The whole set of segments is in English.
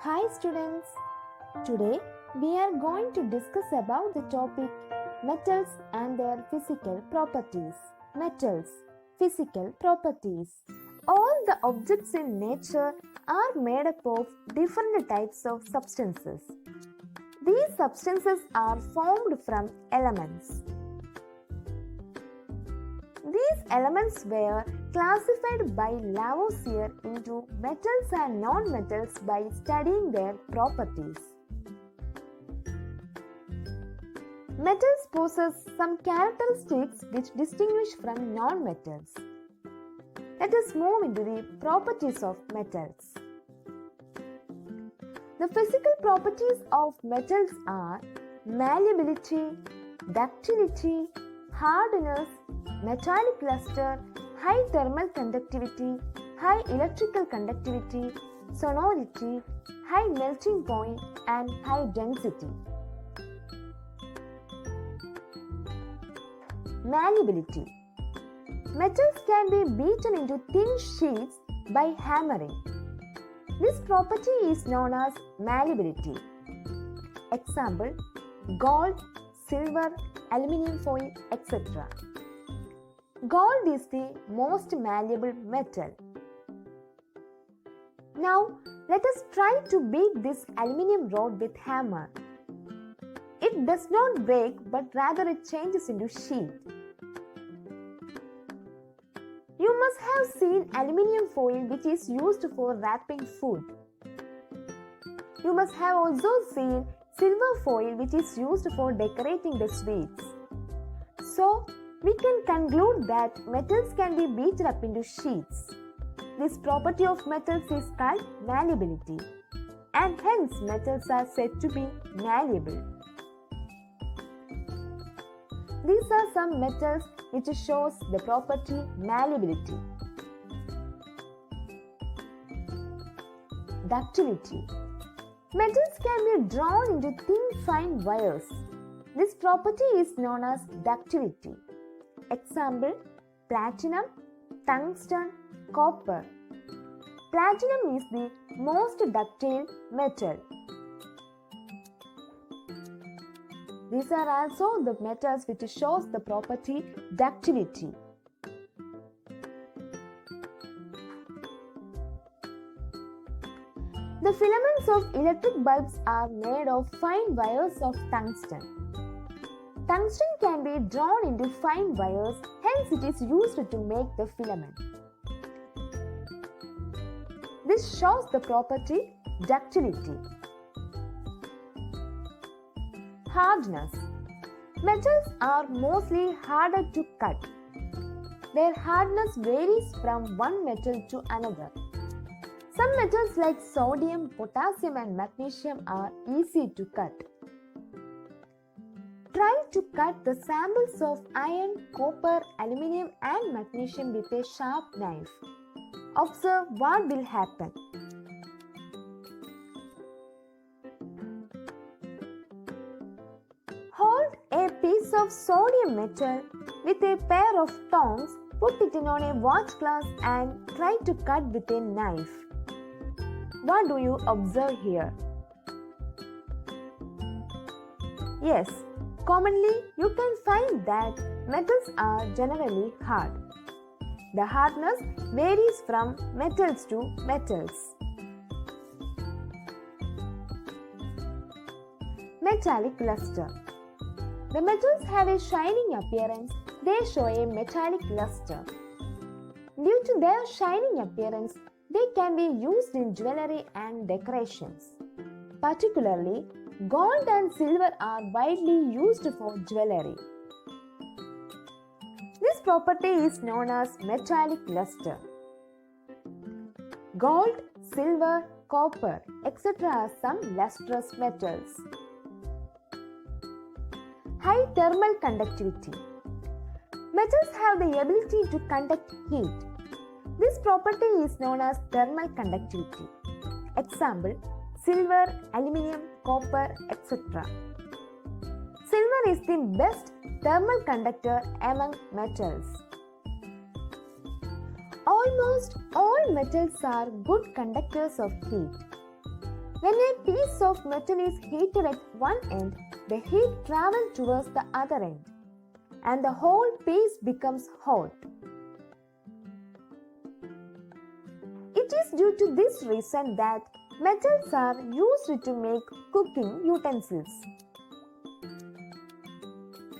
Hi students, today we are going to discuss about the topic metals and their physical properties. Metals, physical properties. All the objects in nature are made up of different types of substances. These substances are formed from elements. These elements were classified by Lavoisier into metals and non-metals by studying their properties. Metals possess some characteristics which distinguish from non-metals. Let us move into the properties of metals. The physical properties of metals are malleability, ductility, hardness, metallic luster, high thermal conductivity, high electrical conductivity, sonority, high melting point, and high density. Malleability. Metals can be beaten into thin sheets by hammering. This property is known as malleability. Example: gold, silver, aluminium foil, etc. Gold is the most malleable metal. Now, let us try to beat this aluminium rod with hammer. It does not break, but rather it changes into sheet. You must have seen aluminium foil which is used for wrapping food. You must have also seen silver foil which is used for decorating the sweets. So, we can conclude that metals can be beaten up into sheets. This property of metals is called malleability, and hence metals are said to be malleable. These are some metals which shows the property malleability. Ductility. Metals can be drawn into thin fine wires. This property is known as ductility. Example: platinum, tungsten, copper. Platinum is the most ductile metal. These are also the metals which shows the property ductility. The filaments of electric bulbs are made of fine wires of tungsten. Tungsten can be drawn into fine wires, hence it is used to make the filament. This shows the property ductility. Hardness. Metals are mostly harder to cut. Their hardness varies from one metal to another. Some metals like sodium, potassium and magnesium are easy to cut. Try to cut the samples of iron, copper, aluminium and magnesium with a sharp knife. Observe what will happen. Hold a piece of sodium metal with a pair of tongs, put it on a watch glass and try to cut with a knife. What do you observe here? Yes, commonly you can find that metals are generally hard. The hardness varies from metals to metals. Metallic luster. The metals have a shining appearance, they show a metallic luster. Due to their shining appearance, they can be used in jewelry and decorations. Particularly, gold and silver are widely used for jewelry. This property is known as metallic luster. Gold, silver, copper, etc. are some lustrous metals. High thermal conductivity. Metals have the ability to conduct heat. This property is known as thermal conductivity. Example: silver, aluminium, copper, etc. Silver is the best thermal conductor among metals. Almost all metals are good conductors of heat. When a piece of metal is heated at one end, the heat travels towards the other end, and the whole piece becomes hot. It is due to this reason that metals are used to make cooking utensils.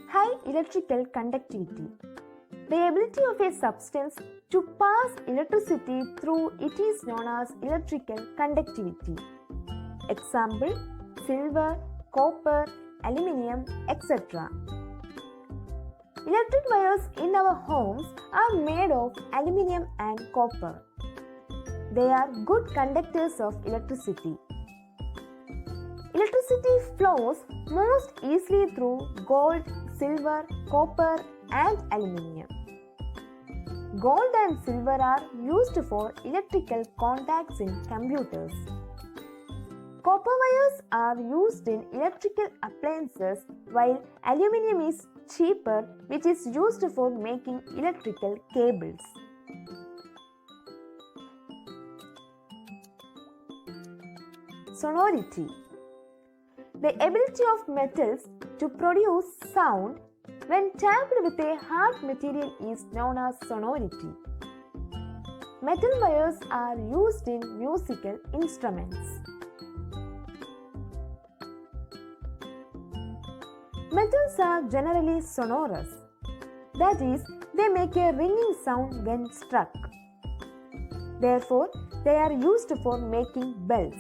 High electrical conductivity. The ability of a substance to pass electricity through it is known as electrical conductivity. Example: silver, copper, aluminium, etc. Electric wires in our homes are made of aluminium and copper. They are good conductors of electricity. Electricity flows most easily through gold, silver, copper, and aluminium. Gold and silver are used for electrical contacts in computers. Copper wires are used in electrical appliances, while aluminium is cheaper, which is used for making electrical cables. Sonority. The ability of metals to produce sound when tapped with a hard material is known as sonority. Metal wires are used in musical instruments. Metals are generally sonorous. That is, they make a ringing sound when struck. Therefore, they are used for making bells.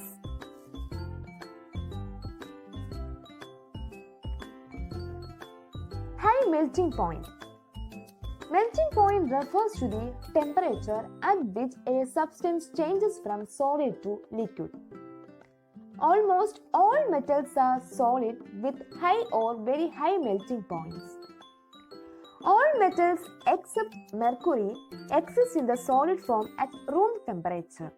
High melting point. Melting point refers to the temperature at which a substance changes from solid to liquid. Almost all metals are solid with high or very high melting points. All metals except mercury exist in the solid form at room temperature.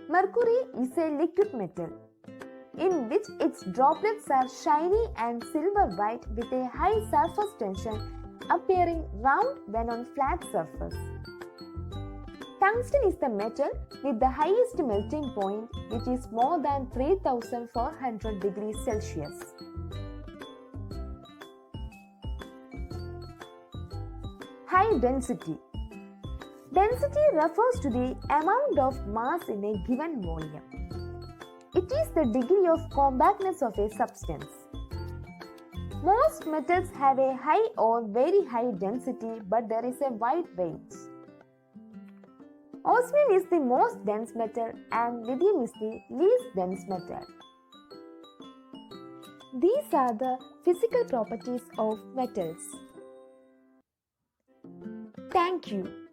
Mercury is a liquid metal in which its droplets are shiny and silver white with a high surface tension appearing round when on flat surface. Tungsten is the metal with the highest melting point, which is more than 3400 degrees Celsius. High density. Density refers to the amount of mass in a given volume. It is the degree of compactness of a substance. Most metals have a high or very high density, but there is a wide range. Osmium is the most dense metal and lithium is the least dense metal. These are the physical properties of metals. Thank you.